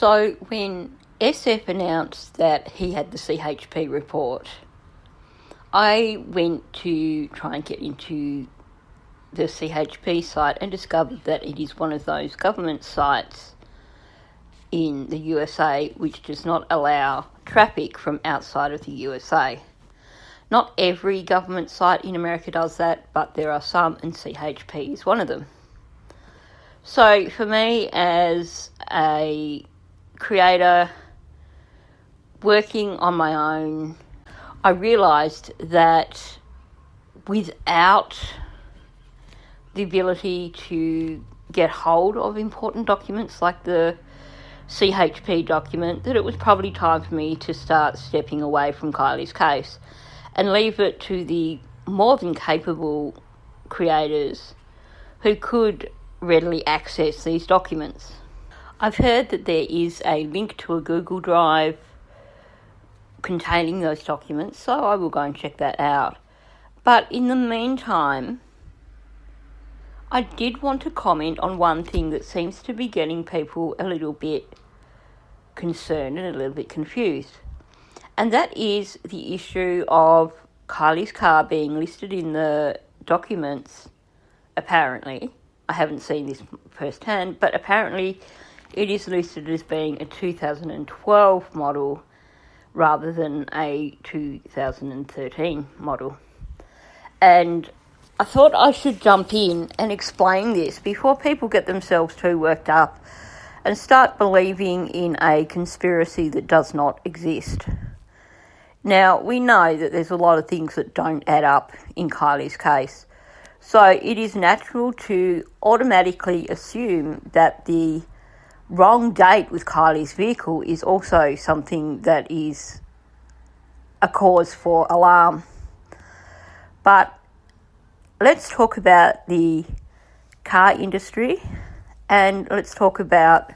So when SF announced that he had the CHP report, I went to try and get into the CHP site and discovered that it is one of those government sites in the USA which does not allow traffic from outside of the USA. Not every government site in America does that, but there are some, and CHP is one of them. So for me, as a creator working on my own, I realised that without the ability to get hold of important documents like the CHP document, that it was probably time for me to start stepping away from Kiely's case and leave it to the more than capable creators who could readily access these documents. I've heard that there is a link to a Google Drive containing those documents, so I will go and check that out. But in the meantime, I did want to comment on one thing that seems to be getting people a little bit concerned and a little bit confused. And that is the issue of Kiely's car being listed in the documents, apparently. I haven't seen this firsthand, but apparently it is listed as being a 2012 model rather than a 2013 model. And I thought I should jump in and explain this before people get themselves too worked up and start believing in a conspiracy that does not exist. Now, we know that there's a lot of things that don't add up in Kiely's case, so it is natural to automatically assume that the wrong date with Kiely's vehicle is also something that is a cause for alarm. But let's talk about the car industry and let's talk about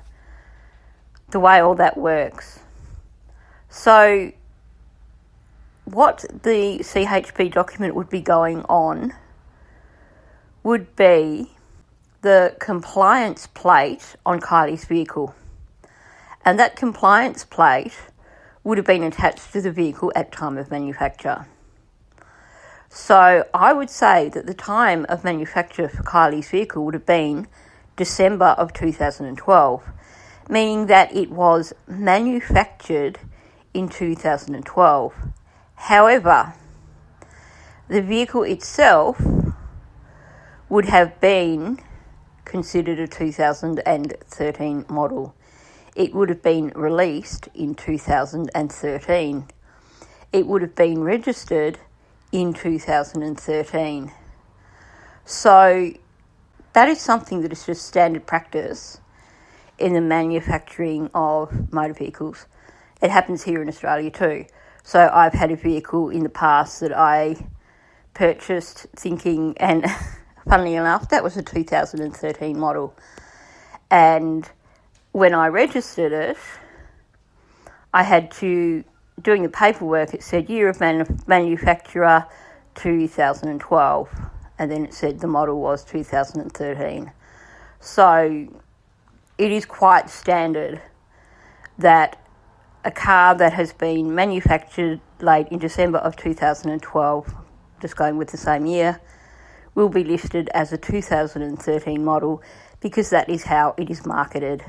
the way all that works. So what the CHP document would be going on would be the compliance plate on Kiely's vehicle. And that compliance plate would have been attached to the vehicle at time of manufacture. So I would say that the time of manufacture for Kiely's vehicle would have been December of 2012, meaning that it was manufactured in 2012. However, the vehicle itself would have been considered a 2013 model. It would have been released in 2013. It would have been registered in 2013. So that is something that is just standard practice in the manufacturing of motor vehicles. It happens here in Australia too. So I've had a vehicle in the past that I purchased thinking, and funnily enough, that was a 2013 model. And when I registered it, I had to, doing the paperwork, it said year of manufacturer 2012, and then it said the model was 2013. So it is quite standard that a car that has been manufactured late in December of 2012, just going with the same year, will be listed as a 2013 model because that is how it is marketed.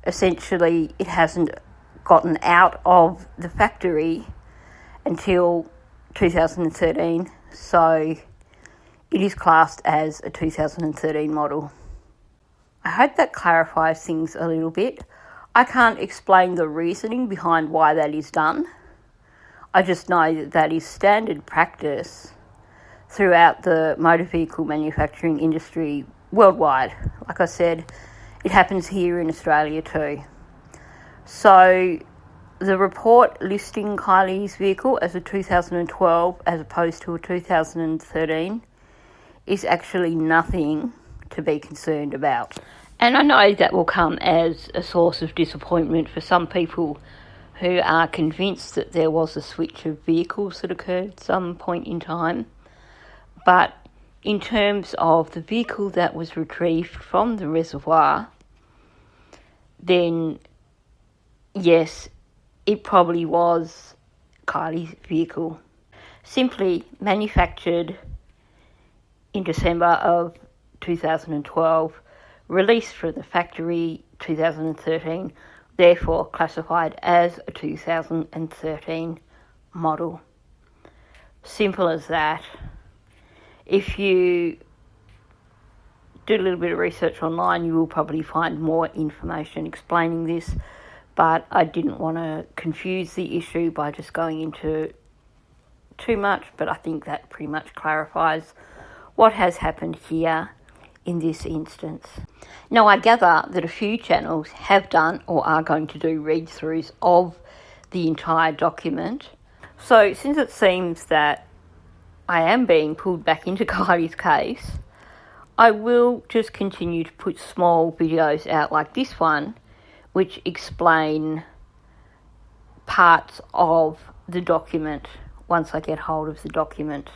Essentially, it hasn't gotten out of the factory until 2013, so it is classed as a 2013 model. I hope that clarifies things a little bit. I can't explain the reasoning behind why that is done. I just know that that is standard practice throughout the motor vehicle manufacturing industry worldwide. Like I said, it happens here in Australia too. So the report listing Kiely's vehicle as a 2012 as opposed to a 2013 is actually nothing to be concerned about. And I know that will come as a source of disappointment for some people who are convinced that there was a switch of vehicles that occurred at some point in time. But in terms of the vehicle that was retrieved from the reservoir, then yes, it probably was Kiely's vehicle. Simply manufactured in December of 2012, released from the factory 2013, therefore classified as a 2013 model. Simple as that. If you do a little bit of research online, you will probably find more information explaining this, but I didn't want to confuse the issue by just going into too much, but I think that pretty much clarifies what has happened here in this instance. Now, I gather that a few channels have done or are going to do read-throughs of the entire document. So since it seems that I am being pulled back into Kiely's case, I will just continue to put small videos out like this one, which explain parts of the document once I get hold of the document.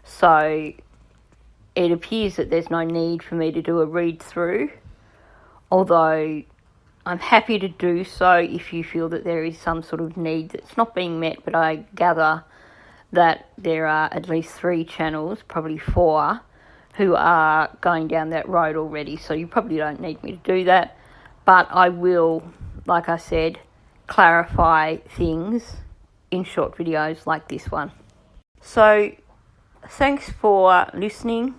So it appears that there's no need for me to do a read-through, although I'm happy to do so if you feel that there is some sort of need that's not being met, but I gather that there are at least 3 channels, probably 4, who are going down that road already, so you probably don't need me to do that, but I will, like I said, clarify things in short videos like this one. So thanks for listening.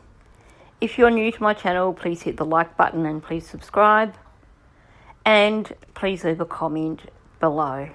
If you're new to my channel, please hit the like button and please subscribe, and please leave a comment below.